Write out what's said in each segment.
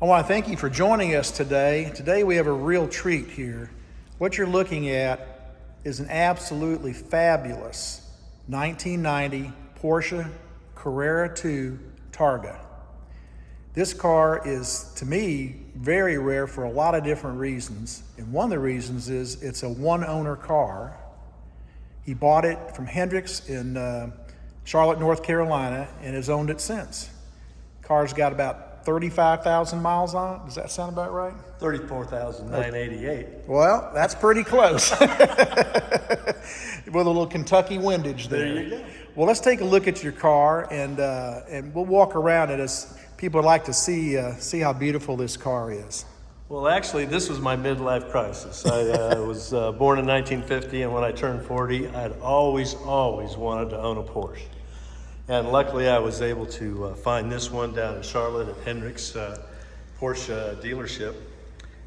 I want to thank you for joining us today. Today we have a real treat here. What you're looking at is an absolutely fabulous 1990 Porsche Carrera 2 Targa. This car is, to me, very rare for a lot of different reasons. And one of the reasons is it's a one-owner car. He bought it from Hendricks in Charlotte, North Carolina, and has owned it since. Car's got about 35,000 miles on it. Does that sound about right? 34,988. Well, that's pretty close. With a little Kentucky windage there. There you go. Well, let's take a look at your car, and we'll walk around it as people would like to see how beautiful this car is. Well, actually, this was my midlife crisis. I was born in 1950, and when I turned 40, I'd always wanted to own a Porsche. And luckily, I was able to find this one down in Charlotte at Hendricks Porche Dealership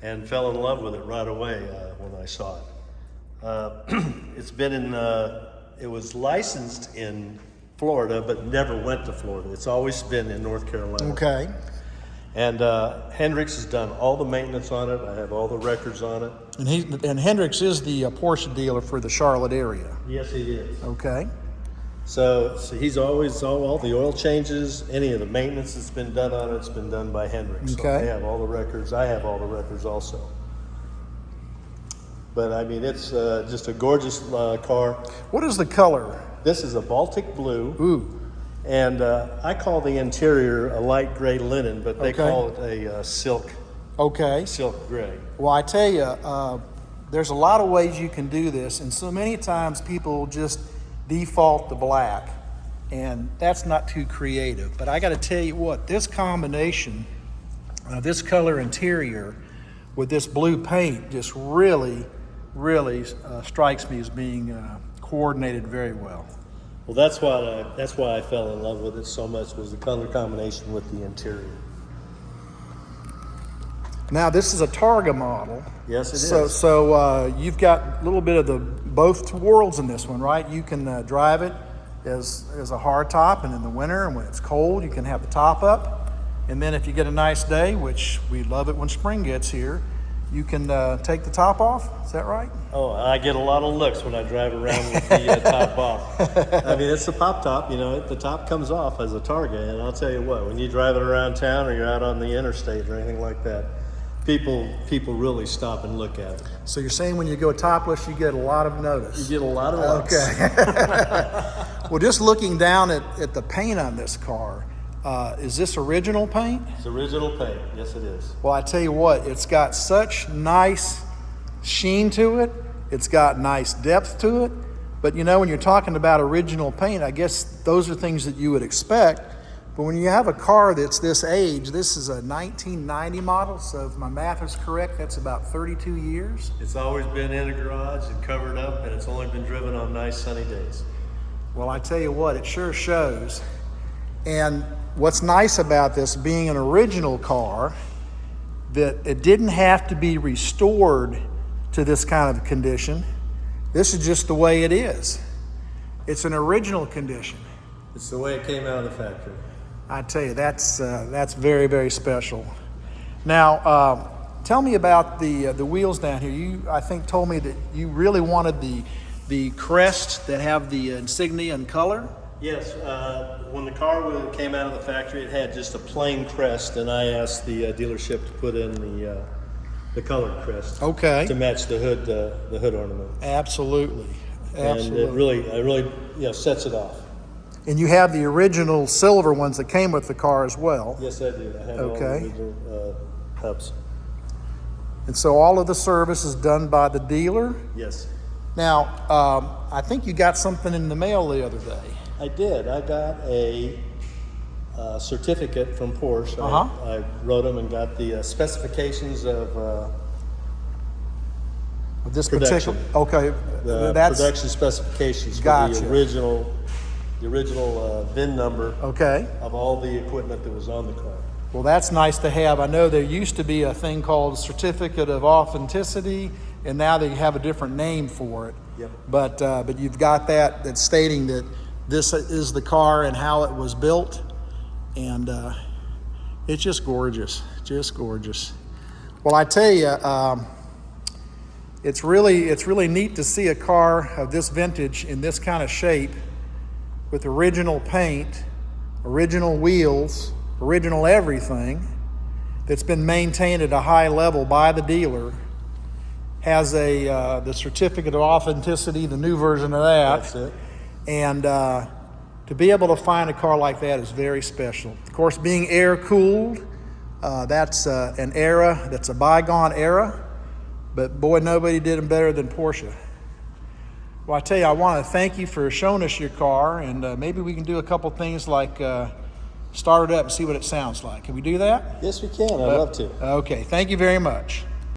and fell in love with it right away when I saw it. It's been in, it was licensed in Florida, but never went to Florida. It's always been in North Carolina. Okay. And Hendricks has done all the maintenance on it. I have all the records on it. And Hendricks is the Porsche dealer for the Charlotte area. Yes, he is. Okay. So he's always, all the oil changes, any of the maintenance that's been done on it's been done by Hendricks. Okay. So they have all the records. I have all the records also. But I mean, it's just a gorgeous car. What is the color? This is a Baltic Blue. Ooh. And I call the interior a light gray linen, but they Okay. call it a silk gray. Well, I tell you, there's a lot of ways you can do this, and so many times people just default to black, and that's not too creative. But I got to tell you what, this combination, this color interior with this blue paint just really strikes me as being coordinated very well. Well, that's why I fell in love with it so much, was the color combination with the interior. Now, this is a Targa model. Yes, it is. So you've got a little bit of both worlds in this one, right? You can drive it as a hard top, and in the winter and when it's cold, you can have the top up. And then if you get a nice day, which we love it when spring gets here, you can take the top off. Is that right? Oh, I get a lot of looks when I drive around with the top off. I mean, it's the pop top, the top comes off as a Targa, and I'll tell you what, when you drive it around town or you're out on the interstate or anything like that, people really stop and look at it. So you're saying when you go topless, you get a lot of notice? You get a lot of looks. Okay. Well, just looking down at the paint on this car, is this original paint? It's original paint, yes it is. Well, I tell you what, it's got such nice sheen to it. It's got nice depth to it. But when you're talking about original paint, I guess those are things that you would expect. But when you have a car that's this age, this is a 1990 model, so if my math is correct, that's about 32 years. It's always been in a garage and covered up, and it's only been driven on nice sunny days. Well, I tell you what, it sure shows. And what's nice about this being an original car, that it didn't have to be restored to this kind of condition. This is just the way it is. It's an original condition. It's the way it came out of the factory. I tell you, that's very, very special. Now, tell me about the wheels down here. You, I think, told me that you really wanted the crest that have the insignia and color. Yes, when the car came out of the factory, it had just a plain crest, and I asked the dealership to put in the colored crest. Okay. To match the hood ornament. Absolutely. And it really sets it off. And you have the original silver ones that came with the car as well. Yes, I do. I have all the original hubs. And so all of the service is done by the dealer? Yes. Now, I think you got something in the mail the other day. I did. I got a certificate from Porsche. I wrote them and got the specifications of This production. particular, okay, The that's production specifications for Gotcha. the original VIN number okay. of all the equipment that was on the car. Well, that's nice to have. I know there used to be a thing called Certificate of Authenticity, and now they have a different name for it. Yep. But you've got that's stating that this is the car and how it was built, and It's just gorgeous, just gorgeous. Well, I tell you, it's really neat to see a car of this vintage in this kind of shape with original paint, original wheels, original everything, that's been maintained at a high level by the dealer, has the certificate of authenticity, the new version of that. That's it. And to be able to find a car like that is very special. Of course, being air-cooled, that's an era, that's a bygone era, but boy, nobody did them better than Porsche. Well, I tell you, I want to thank you for showing us your car, and maybe we can do a couple things like start it up and see what it sounds like. Can we do that? Yes, we can. I'd love to. Okay, thank you very much.